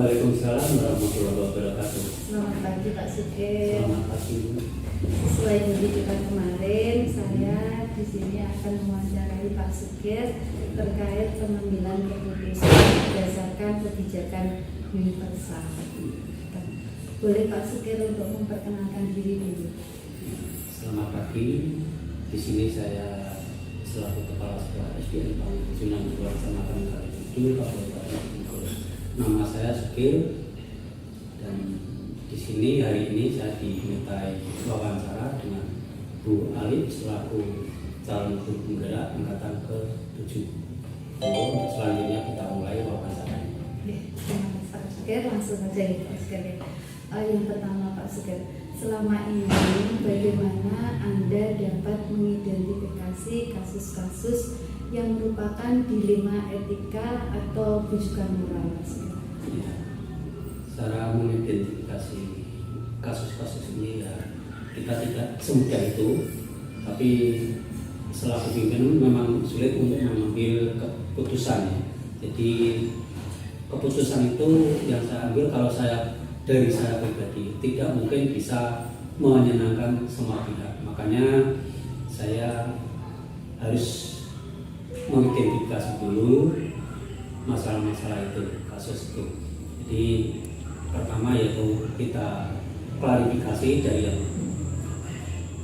Waalaikumsalam warahmatullahi wabarakatuh. Selamat pagi Pak Sugeng. Selamat pagi. Sesuai janji kita kemarin, saya di sini akan mewawancarai Pak Sugeng terkait pengambilan keputusan berdasarkan kebijakan universal. Boleh Pak Sugeng untuk memperkenalkan diri dulu. Selamat pagi. Di sini saya selaku Kepala Sekolah SDN Sunan Kecamatan Kalijudo, Kabupaten Bogor. Nama saya Sugeng dan di sini hari ini saya dimintai wawancara dengan Bu Alif selaku calon guru penggerak angkatan ke-7. Selanjutnya kita mulai wawancara. Terima kasih Pak Sugeng. Langsung saja ya Pak Sugeng. Yang pertama Pak Sugeng, selama ini bagaimana Anda dapat mengidentifikasi kasus-kasus yang merupakan dilema etika atau bujukan moral? Ya, cara mengidentifikasi kasus-kasus ini ya kita tidak semudah itu, tapi selaku pimpinan memang sulit untuk mengambil keputusan ya. Jadi keputusan itu yang saya ambil kalau dari saya pribadi tidak mungkin bisa menyenangkan semua pihak, makanya saya harus mengidentifikasi dulu masalah-masalah itu, kasus itu. Jadi pertama yaitu kita klarifikasi dari yang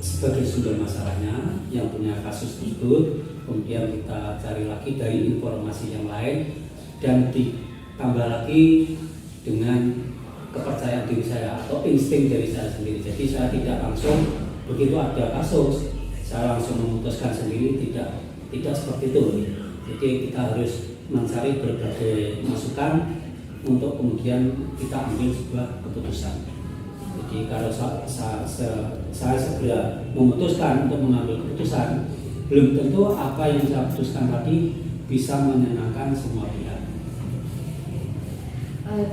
sebagai sumber masalahnya yang punya kasus tersebut, kemudian kita cari lagi dari informasi yang lain dan ditambah lagi dengan kepercayaan diri saya atau insting dari saya sendiri. Jadi saya tidak langsung begitu ada kasus saya langsung memutuskan sendiri, tidak seperti itu. Jadi kita harus mencari berbagai masukan untuk kemudian kita ambil sebuah keputusan. Jadi kalau saya segera memutuskan untuk mengambil keputusan, belum tentu apa yang saya putuskan tadi bisa menyenangkan semua pihak.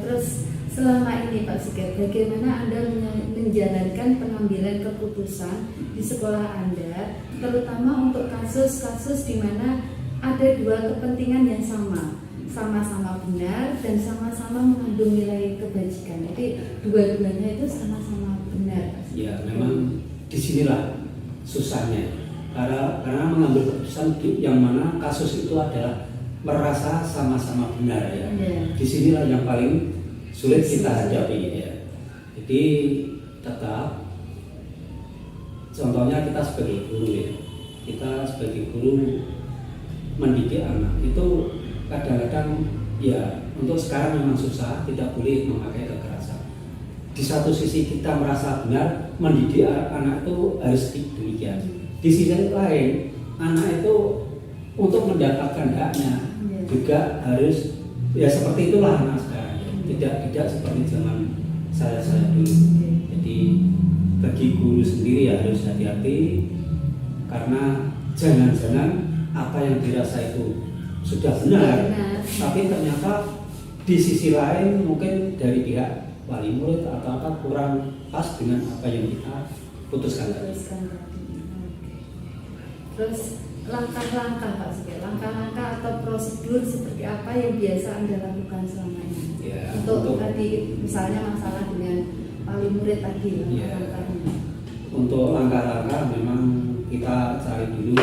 Terus selama ini Pak Sugeng, bagaimana Anda menjalankan pengambilan keputusan di sekolah Anda, terutama untuk kasus-kasus di mana ada dua kepentingan yang sama-sama benar dan sama-sama mengandung nilai kebajikan. Jadi dua-duanya itu sama-sama benar. Ya, memang disinilah susahnya. Karena mengambil keputusan yang mana kasus itu adalah merasa sama-sama benar ya. Disinilah yang paling sulit kita hadapi ya. Jadi tetap contohnya kita sebagai guru ya. Kita sebagai guru mendidik anak itu kadang-kadang ya untuk sekarang memang susah, tidak boleh memakai kekerasan. Di satu sisi kita merasa benar mendidik anak itu harus demikian. Di sisi lain anak itu untuk mendapatkan haknya juga harus ya seperti itulah anak sekarang ya. Tidak seperti zaman saya dulu. Jadi bagi guru sendiri ya harus hati-hati, karena jangan-jangan apa yang dirasa itu sudah benar, tapi ternyata di sisi lain mungkin dari pihak wali murid atau apa kurang pas dengan apa yang kita putuskan tadi. Terus langkah-langkah Pak Sugeng, langkah-langkah atau prosedur seperti apa yang biasa Anda lakukan selama ini? Ya, untuk tadi misalnya masalah dengan wali murid tadi langkah-langkahnya. Untuk langkah-langkah memang kita cari dulu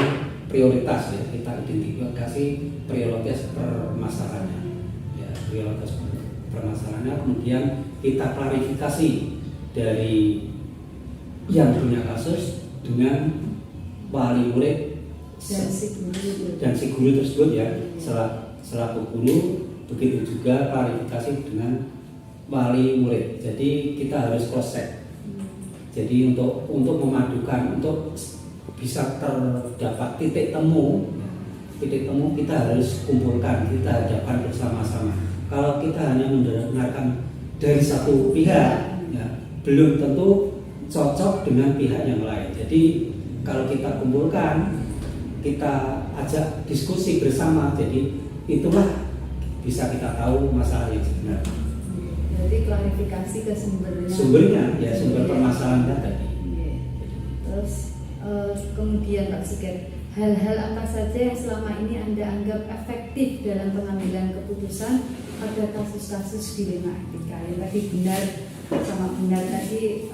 prioritas ya, kita identifikasi prioritas permasalahannya. Ya, prioritas permasalahannya, kemudian kita klarifikasi dari yang punya kasus dengan wali murid dan si guru tersebut ya, selaku guru, begitu juga klarifikasi dengan wali murid. Jadi kita harus cross check. Jadi untuk memadukan, untuk bisa terdapat titik temu kita harus kumpulkan, kita hadapkan bersama-sama. Kalau kita hanya mendengarkan dari satu pihak ya, belum tentu cocok dengan pihak yang lain. Jadi kalau kita kumpulkan, kita ajak diskusi bersama, jadi itulah bisa kita tahu masalah yang sebenarnya. Jadi klarifikasi ke sumbernya ya, sumber permasalahannya tadi. Terus kemudian Pak Sugeng, hal-hal apa saja yang selama ini Anda anggap efektif dalam pengambilan keputusan pada kasus-kasus dilema etika yang tadi benar sama benar tadi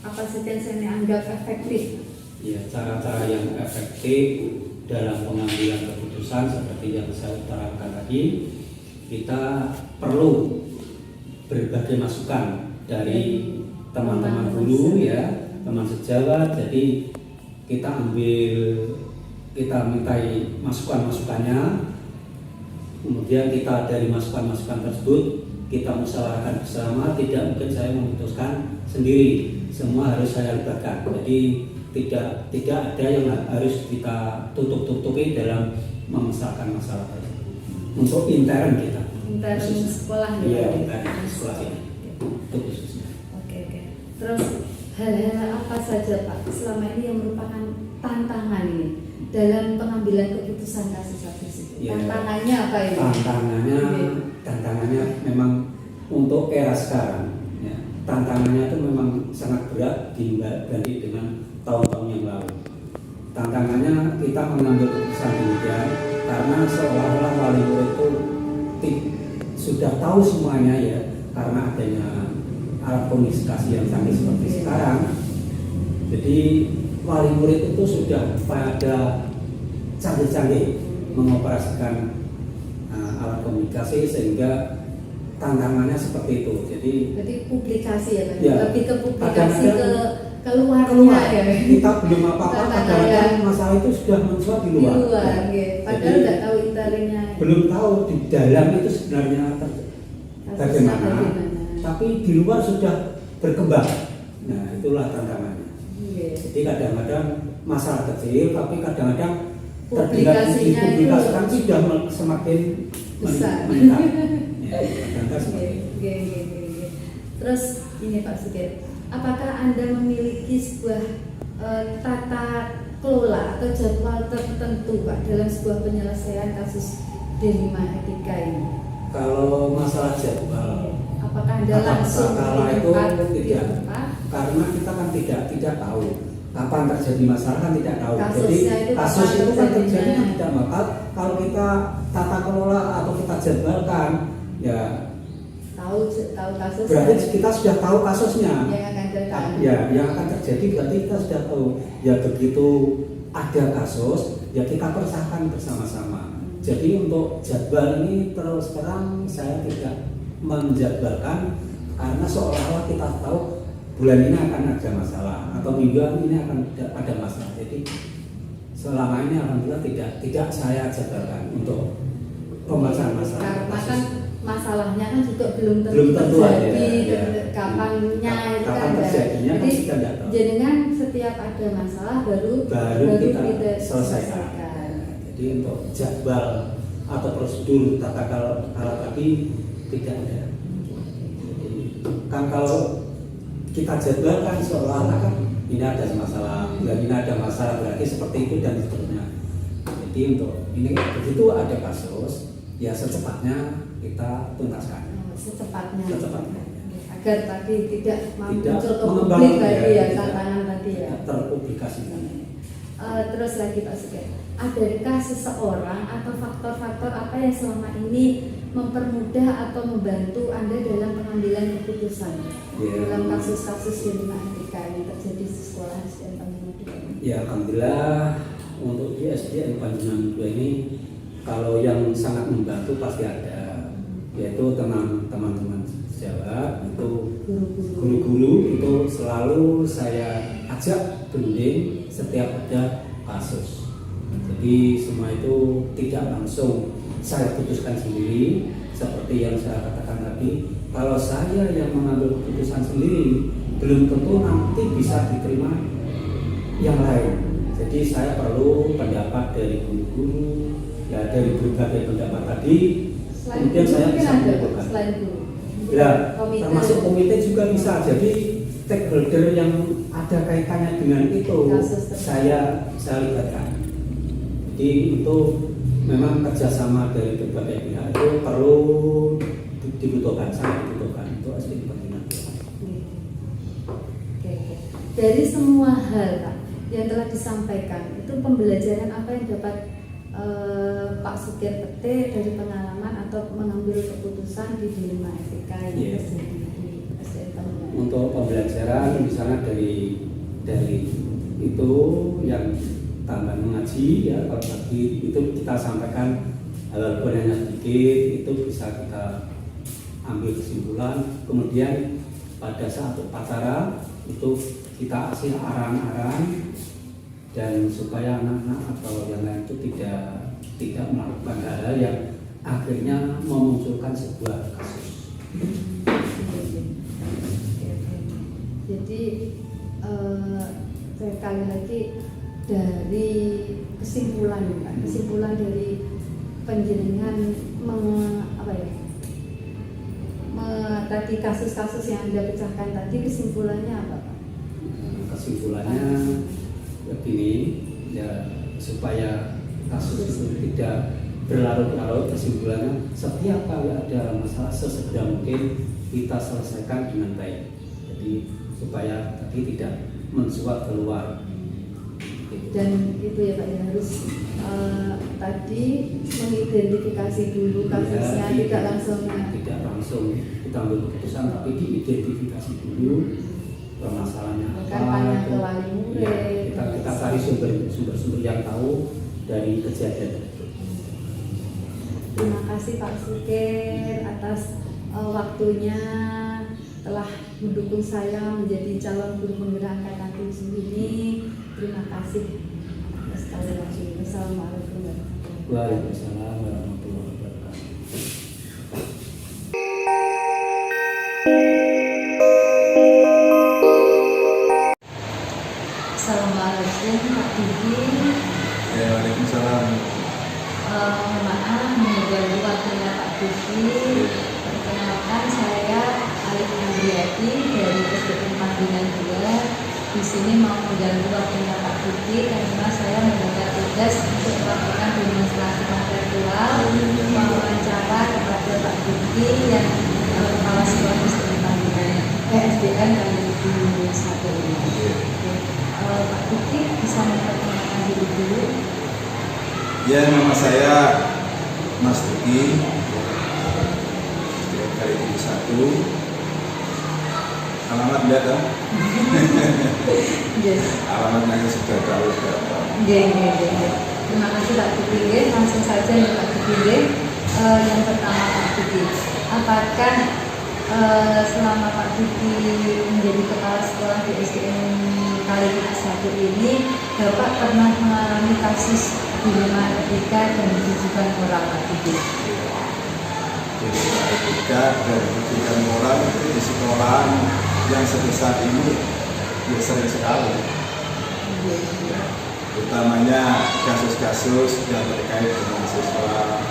apa saja yang saya anggap efektif? Ya, cara-cara yang efektif dalam pengambilan keputusan seperti yang saya utarakan tadi, kita perlu berbagai masukan dari teman-teman guru ya, teman sejawat. Jadi kita mintai masukan-masukannya, kemudian kita dari masukan-masukan tersebut kita musyawarahkan bersama. Tidak mungkin saya memutuskan sendiri, semua harus saya libatkan. Jadi tidak ada yang harus kita tutup-tutupi dalam memisahkan masalah tersebut. Untuk intern kita, intern sekolah ya, intern sekolah ini, itu khususnya. Oke. Terus hal-hal apa saja Pak selama ini yang merupakan tantangan ini dalam pengambilan keputusan kasus-kasus itu? Ya, tantangannya apa ini? Tantangannya memang untuk era sekarang. Ya, tantangannya itu memang sangat berat dibanding dengan tahun-tahun yang lalu. Tantangannya kita mengambil keputusan demikian karena seolah-olah wali murid itu sudah tahu semuanya ya, karena adanya alat komunikasi yang canggih seperti sekarang. Jadi wali murid itu sudah pada canggih-canggih mengoperasikan alat komunikasi, sehingga tantangannya seperti itu. Jadi publikasi ya Pak, ya, lebih ke publikasi keluar ya. Kita belum apa-apa, kadang-kadang masalah itu sudah mencuat di luar. Ya. Padahal nggak tahu interiornya. Belum tahu di dalam itu sebenarnya bagaimana, tapi di luar sudah berkembang. Nah, itulah tantangannya. Jadi kadang-kadang masalah kecil, tapi kadang-kadang dipublikasikan sudah semakin besar. meningkat. Ya, kadang-kadang seperti itu. Terus ini Pak Sigit, apakah Anda memiliki sebuah tata kelola atau jadwal tertentu Pak dalam sebuah penyelesaian kasus dilema etika ini? Kalau masalah jadwal, apakah Anda langsung itu tidak, tempat? Karena kita kan tidak tahu kapan terjadi masalah, kan tidak tahu. Jadi kasus itu kan terjadi tidak bakal. Kalau kita tata kelola atau kita jadwalkan, ya tahu kasus. Berarti kita sudah tahu kasusnya. Yang akan terjadi berarti kita sudah tahu. Ya begitu ada kasus, ya kita persahkan bersama-sama. Jadi untuk jadwal ini terus terang saya tidak menjadwalkan, karena seolah-olah kita tahu bulan ini akan ada masalah atau minggu ini akan ada masalah. Jadi selama ini alhamdulillah tidak saya jadwalkan untuk pembahasan masalah. Karena kan masalahnya kan juga belum tentu terjadi, kapannya itu kan terjadinya. Jadi jenengan setiap ada masalah baru kita selesaikan. Jadi untuk jadwal atau prosedur tata kelola tadi tidak ada. Jadi kan kalau kita jadwalkan seolah-olah kan ini ada masalah, ini ada masalah, berarti seperti itu dan seterusnya. Jadi untuk ini begitu ada kasus, ya secepatnya kita tuntaskan. Secepatnya. Agar tadi tidak muncul ke mengembang publik tadi ya, tantangan tadi ya. Terpublikasikan. Terus lagi Pak Sigit, adakah seseorang atau faktor-faktor apa yang selama ini mempermudah atau membantu Anda dalam pengambilan keputusan dalam kasus-kasus dilema etika yang terjadi di sekolah SDN Panjungan 2? Ya alhamdulillah untuk di SDN Panjungan 2 ini kalau yang sangat membantu pasti ada, yaitu teman-teman sejawat, itu guru-guru itu selalu saya ajak berunding setiap ada kasus. Jadi semua itu tidak langsung saya putuskan sendiri, seperti yang saya katakan tadi. Kalau saya yang mengambil keputusan sendiri, belum tentu nanti bisa diterima yang lain. Jadi saya perlu pendapat dari guru-guru, ya dari berbagai pendapat tadi. Kemudian saya bisa menentukan. Ya, termasuk komite juga bisa. Jadi stakeholder yang ada kaitannya dengan itu saya libatkan. Jadi itu memang kerjasama dari berbagai pihak itu perlu dibutuhkan, sangat dibutuhkan untuk SDN Panjungan. Dari semua hal Pak yang telah disampaikan, itu pembelajaran apa yang dapat Pak Sukir Pete dari pengalaman atau mengambil keputusan di Dilema Etika yang Iya. terjadi di SDN Pamulang. Untuk pembelajaran misalnya dari itu yang tambahan mengaji ya, kalau tadi itu kita sampaikan walaupun hanya sedikit itu bisa kita ambil kesimpulan. Kemudian pada saat upacara itu kita kasih arahan-arahan dan supaya anak-anak atau yang lain itu tidak melakukan hal-hal yang akhirnya memunculkan sebuah kasus. Jadi sekali lagi dari kesimpulan dari penjenengan tadi kasus-kasus yang Anda pecahkan tadi, kesimpulannya apa Pak? Kesimpulannya begini ya, supaya kasus itu tidak berlarut-larut, kesimpulannya setiap kali ada masalah sesegera mungkin kita selesaikan dengan baik. Jadi supaya tadi tidak mensuap keluar. Dan itu ya Pak, ya harus tadi mengidentifikasi dulu kasusnya, tidak langsung kita ambil keputusan, tapi diidentifikasi dulu permasalahannya apa. tanya ke wali murid. Ya, kita cari sumber-sumber yang tahu dari kejadian itu. Terima kasih Pak Sukir atas waktunya telah mendukung saya menjadi calon guru penggerak angkatan 7 ini. Terima kasih sekali lagi. Wassalamualaikum warahmatullahi wabarakatuh. Waalaikumsalam warahmatullahi wabarakatuh. Assalamualaikum Pak Didi. Ya, waalaikumsalam. Mohon maaf mengganggu waktunya Pak Didi. Perkenalkan, saya Alif Andriati dari SDN Panggilan 2. Di sini mau mengganggu waktunya Pak Didi karena saya mendapat tugas untuk melakukan demonstrasi kontekstual wawancara kepada Pak Didi yang kepala sekolah SDN Panggilan SDN Panggilan 1 ini. Pak Didi bisa memperkenalkan diri dulu. Ya, nama saya Mas Duki, SDN Panggilan 1. Alamat enggak kan? Yes. Alamatnya sudah tahu. Terima kasih Pak Didi. Langsung saja ya Pak Didi. Yang pertama Pak Didi, apakah selama Pak Didi menjadi kepala sekolah di SDN Panggilan 1 ini, Bapak pernah mengalami kasus dilema etika dan rujukan moral Pak Didi? Jadi etika dan rujukan moral itu di sekolahan yang sebesar ini ya sering sekali. Ya, utamanya kasus-kasus yang terkait dengan siswa,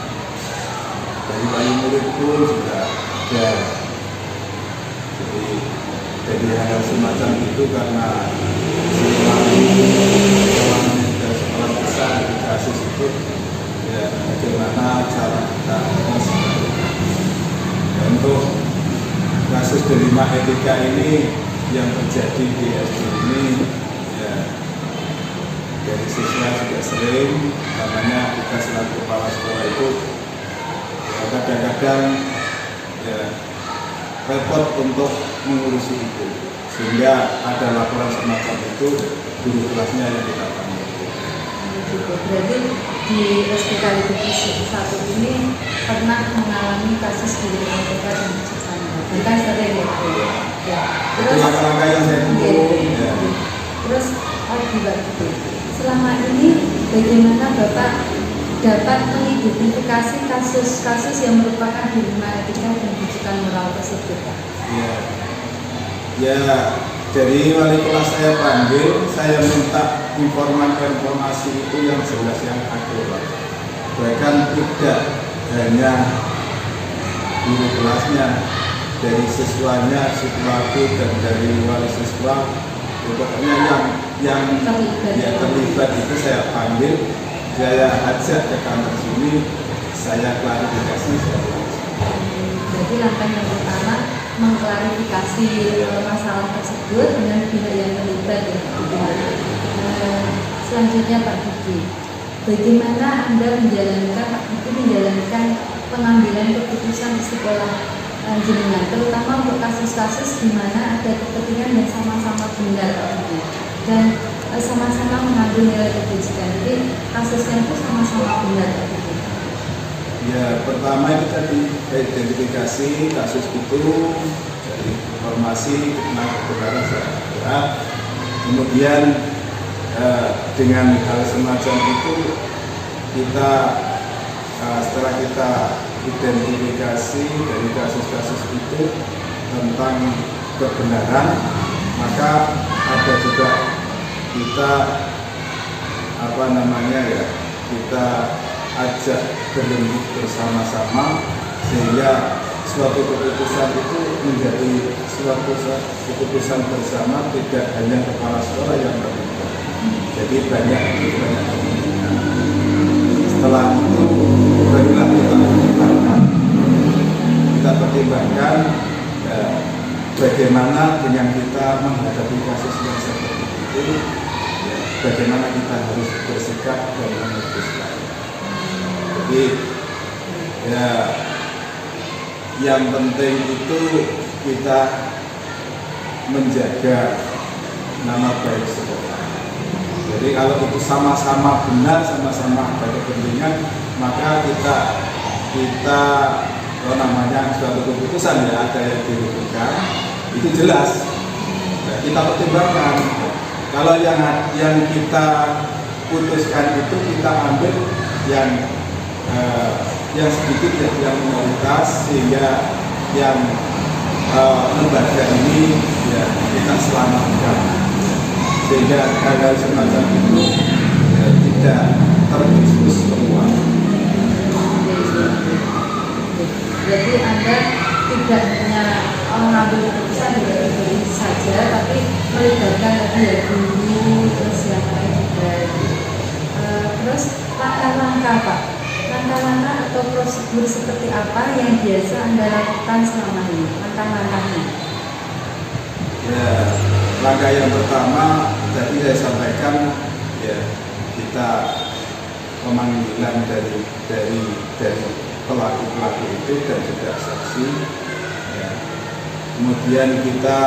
dari wali murid pun juga ada. Jadi hal semacam itu karena sekolah besar di kasus itu ya bagaimana cara kita untuk kasus dilema etika ini yang terjadi di SD ini ya, dari siswa juga sering, namanya kita selaku kepala sekolah itu ya, kadang-kadang ya, repot untuk mengurusi itu, sehingga ada laporan semacam itu guru kelasnya yang kita panggil. Berarti di SDK Negeri 1 ini pernah mengalami kasus dilema etika dan rujukan moral. Bukan sering ya. Itu langkah-langkah yang saya tempuh. Ya. Terus lagi Pak Didi, selama ini bagaimana Bapak dapat mengidentifikasi kasus-kasus yang merupakan dilema etika dan rujukan moral tersebut Pak? Ya, dari wali kelas saya panggil, saya minta informasi itu yang jelas, yang akurat. Bahkan tidak hanya guru kelasnya, dari siswanya, siswaku, dan dari wali siswa, pokoknya yang terlibat itu saya panggil, saya ajak ke kantor sini, saya klarifikasi. Jadi langkah yang pertama mengklarifikasi masalah tersebut dengan pihak yang terlibat ya. Selanjutnya Pak Didi, bagaimana Anda menjalankan pengambilan keputusan di sekolah jenengan, terutama untuk kasus-kasus di mana ada kepentingan yang sama-sama benar Pak Budi, dan sama-sama mengambil nilai kebajikan. Jadi kasusnya itu sama-sama benar Pak Budi. Ya, pertama itu tadi identifikasi kasus itu dari informasi tentang kebenaran secara. Kemudian dengan hal semacam itu kita setelah kita identifikasi dari kasus-kasus itu tentang kebenaran, maka ada juga kita kita ajak berembuk bersama-sama sehingga suatu keputusan itu menjadi suatu keputusan bersama, tidak hanya kepala sekolah yang berpikir. Jadi banyak kepentingan. Setelah itu barulah kita pertimbangkan bagaimana dengan kita menghadapi kasus yang seperti itu, bagaimana kita harus bersikap dan memutuskan. Jadi ya, yang penting itu kita menjaga nama baik sekolah. Jadi kalau itu sama-sama benar, sama-sama ada kepentingan, maka kita suatu keputusan ya ada yang dirugikan, itu jelas. Nah, kita pertimbangkan. Kalau yang kita putuskan itu kita ambil yang sedikit yang minoritas, sehingga yang lembaga ini ya kita selamatkan, sehingga hal-hal semacam itu ya, tidak terjerumus keluar. Jadi Anda tidak hanya mengambil keputusan dari saja, tapi melibatkan lagi ya guru, terus yang lain juga. Terus langkah-langkah Pak, langkah-langkah atau prosedur seperti apa yang biasa Anda lakukan selama ini? Langkah-langkahnya? Ya, langkah yang pertama tadi saya sampaikan ya, kita pemanggilan dari pelaku-pelaku itu dan juga saksi. Ya. Kemudian kita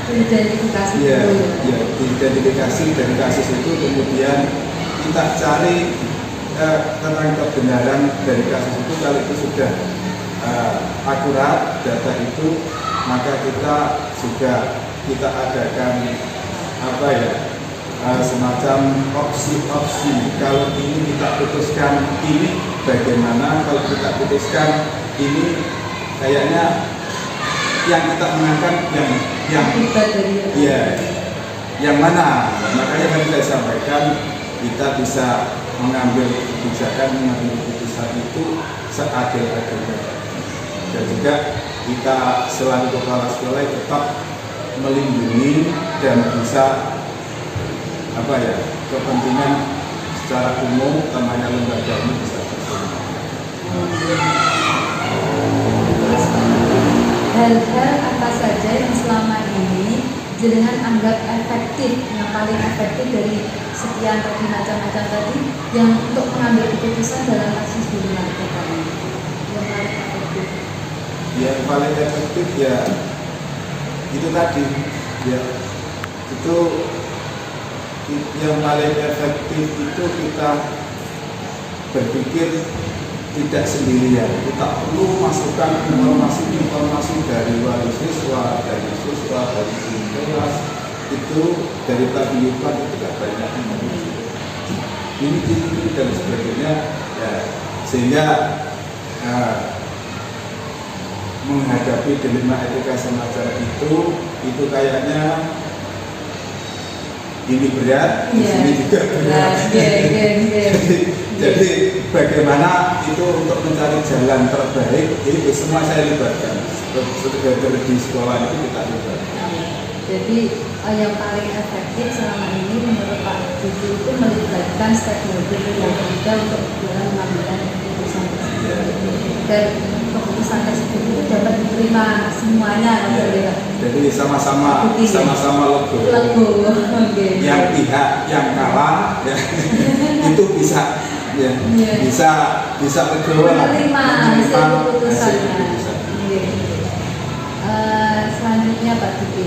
identifikasi identifikasi dari kasus itu, kemudian kita cari tentang kebenaran dari kasus itu. Kalau itu sudah akurat data itu, maka kita adakan semacam opsi-opsi. Kalau ini kita putuskan ini bagaimana, kalau kita putuskan ini kayaknya yang kita menangkan yang mana. Makanya kan saya sampaikan kita bisa mengambil keputusan itu seadil-adilnya, dan juga kita selaku kepala sekolah tetap melindungi dan bisa kepentingan secara umum utamanya lembaga ini bisa terselesaikan. Hal-hal apa saja yang selama ini jenengan anggap efektif, yang paling efektif dari sekian tadi macam-macam tadi, yang untuk mengambil keputusan dalam kasus di luar kota ini, yang paling efektif? Yang paling efektif ya itu tadi ya, itu yang paling efektif itu kita berpikir tidak sendirian. Kita perlu masukkan informasi dari wali siswa, dari kelas, itu dari paguyuban itu tidak banyak ini dan sebagainya ya, sehingga menghadapi dilema etika semacam itu kayaknya ini berat, di sini juga berat. Jadi bagaimana itu untuk mencari jalan terbaik, itu semua saya libatkan. Stakeholder di sekolah itu kita libatkan. Jadi yang paling efektif selama ini menurut Pak Budi itu melibatkan stakeholder yang ada untuk mengambil keputusan tersebut. Ya. Dan keputusan tersebut itu dapat diterima semuanya, Ya. Jadi sama-sama logo. Oke. Yang pihak yang kalah ya, itu bisa ya, bisa legowo lah, menerima hasil keputusannya. keputusan. Oke. Selanjutnya Pak Diki,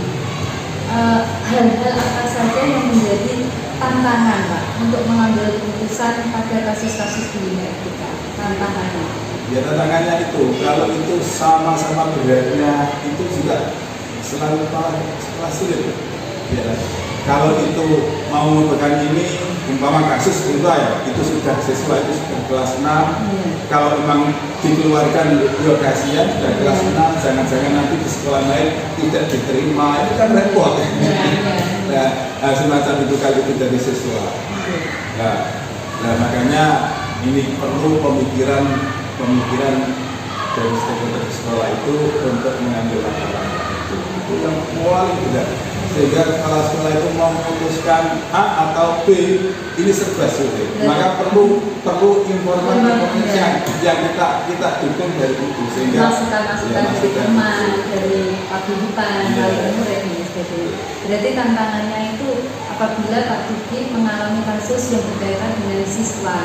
hal-hal apa saja yang menjadi tantangan Pak untuk mengambil keputusan pada kasus-kasus di kita? Tantangannya? Ya tantangannya itu, kalau itu sama-sama beratnya itu juga selalu sulit. Ya, kalau itu mau merupakan ini, umpama kasus itu ya, itu sudah siswa itu sudah kelas 6. Kalau memang dikeluarkan lokasinya sudah kelas 6, jangan-jangan nanti di sekolah lain tidak diterima, itu kan repot. Nah, semacam itu kalau itu dari siswa. Nah, makanya ini perlu pemikiran dari stakeholder sekolah itu untuk mengambil langkah-langkah itu yang paling tidak, sehingga kepala sekolah itu mau memutuskan A atau B ini serba sulit. Maka perlu informasi yang kita dukung dari itu, sehingga masukan dari teman, dari Pak Bipan, dari murid dan sebagainya. Berarti tantangannya itu apabila Pak Diki mengalami kasus yang berkaitan dengan siswa.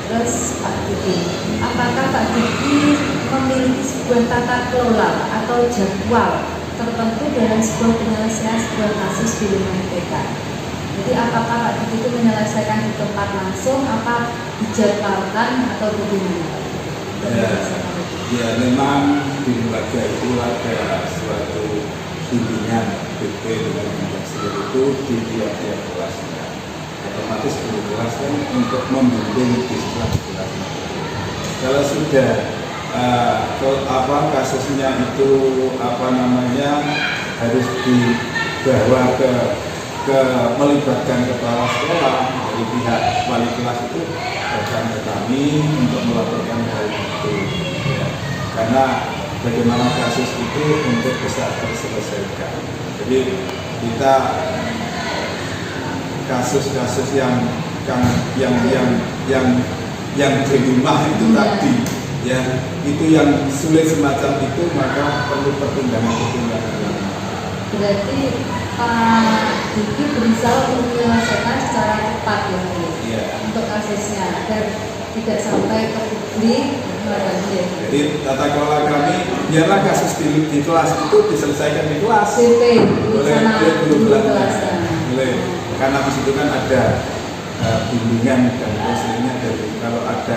Terus Pak Diki, apakah Pak Diki memiliki sebuah tata kelola atau jadwal tertentu dalam sebuah penyelesaian sebuah kasus di lingkungan IPK? Jadi apakah Pak Diki itu menyelesaikan di tempat langsung, apa dijadwalkan atau bagaimana? Ya memang di lembaga itu ada suatu bimbingan BP dengan industri itu di tiap-tiap kelasnya. Otomatis guru kelas kan untuk membimbing di sebelah kelasnya. Kalau sudah kasusnya itu harus dibawa ke melibatkan kepala sekolah, dari pihak wali kelas itu datang ke kami untuk melaporkan hal itu ya. Karena bagaimana kasus itu untuk bisa terselesaikan. Jadi kita kasus-kasus yang dilema itu tadi ya, itu yang sulit semacam itu, maka perlu pertimbangan. Berarti Pak Diki berusaha untuk menyelesaikan secara cepat ya, untuk kasusnya agar tidak sampai ke publik. Jadi tata kelola kami, biarlah kasus di kelas itu diselesaikan di kelas. Boleh. Karena di situ kan ada bimbingan dan hasilnya. Dari kalau ada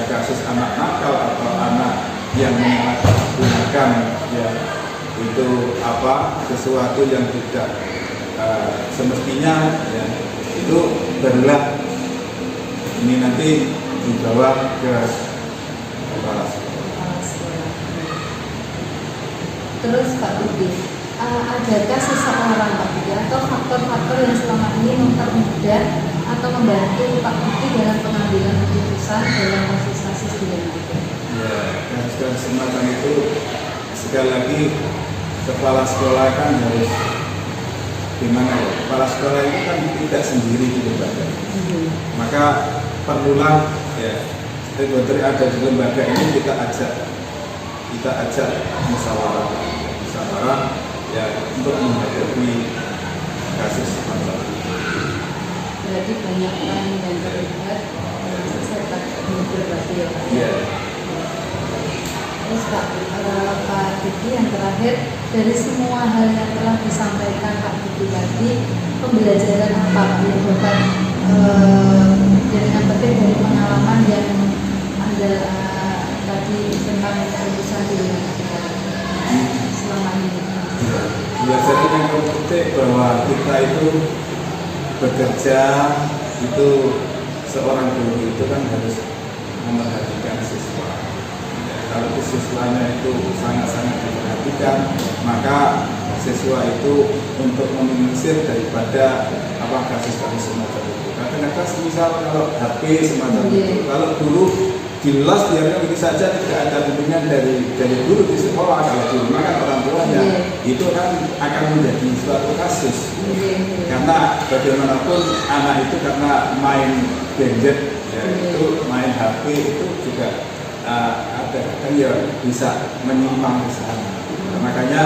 kasus anak nakal atau anak yang menyalahgunakan ya, itu sesuatu yang tidak semestinya ya, itu barulah ini nanti dibawa ke kepala sekolah. Terus Pak Budi, adakah seseorang Pak Budi atau faktor-faktor yang selama ini mempermudah atau membantu Pak Budi dalam pengambilan keputusan dalam kasus-kasus di Indonesia? Ya, kasus semacam itu sekali lagi kepala sekolah kan harus gimana ya? Kepala sekolah itu kan tidak sendiri di lembaga. Maka perlulah ya, stakeholder ada di lembaga ini kita ajak musyawarah ya, untuk menghadapi kasus semacam itu. Berarti banyak orang yang terlibat serta berarti ya Pak. Ya. Terus Pak Diki, yang terakhir, dari semua hal yang telah disampaikan Pak Diki tadi, pembelajaran apa Pak yang dapat jaringan penting dari pengalaman yang Anda tadi tentang keputusan di selama ini? Pembelajaran yang penting bahwa kita itu bekerja itu, seorang guru itu kan harus memperhatikan siswa. Kalau siswanya itu sangat-sangat diperhatikan, maka siswa itu untuk meminimalisir daripada kasus-kasus semacam itu. Kadang-kadang misal kalau HP semacam itu, kalau guru jelas biarkan begitu saja, tidak ada bimbingan dari guru di sekolah, kalau di rumah kan orang tuanya, itu kan akan menjadi suatu kasus. Karena bagaimanapun anak itu karena main gadget ya, itu main HP itu juga ada kan ya bisa menyimpang ke sana. Nah, makanya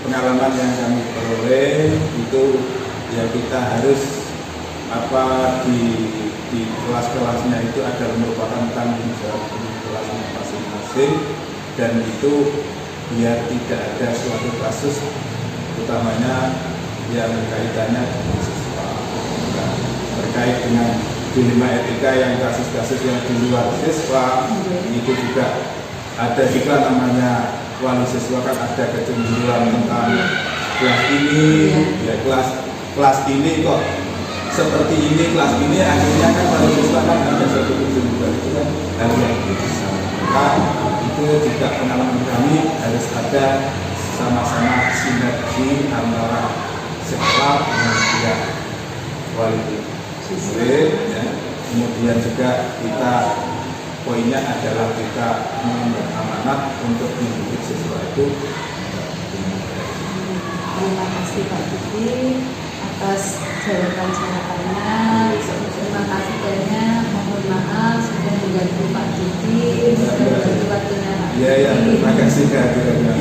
pengalaman yang kami peroleh itu ya kita harus di kelas-kelasnya itu adalah merupakan tanggung jawab di kelasnya masing-masing, dan itu biar tidak ada suatu kasus utamanya yang kaitannya dengan siswa. Nah, terkait dengan dilema etika yang kasus-kasus yang di luar siswa itu juga ada juga namanya wali siswa kan ada kecemburuan tentang kelas ini ya kelas ini kok seperti ini, kelas ini akhirnya kan wali siswa kan ada satu kecemburuan, itu kan hal yang biasa. Maka itu juga pengalaman kami harus ada sama-sama sinergi antara sekolah dengan pihak wali murid ya. Kemudian juga kita poinnya adalah kita mengemban amanat untuk mendidik siswa itu dengan baik. Terima kasih Pak Didi atas jawaban-jawabannya. Terima kasih banyak. Mohon maaf sudah mengganggu Pak Didi, sudah mengganggu waktunya Pak Didi. Iya, terima kasih kehadirannya.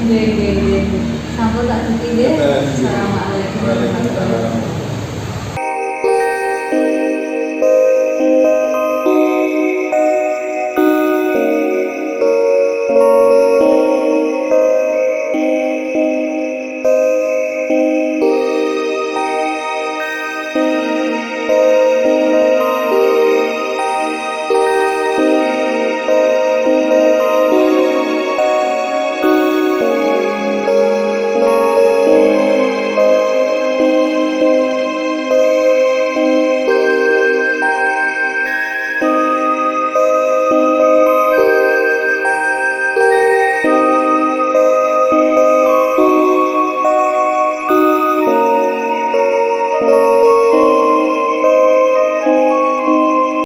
Iya. Sampun tak Didi ya.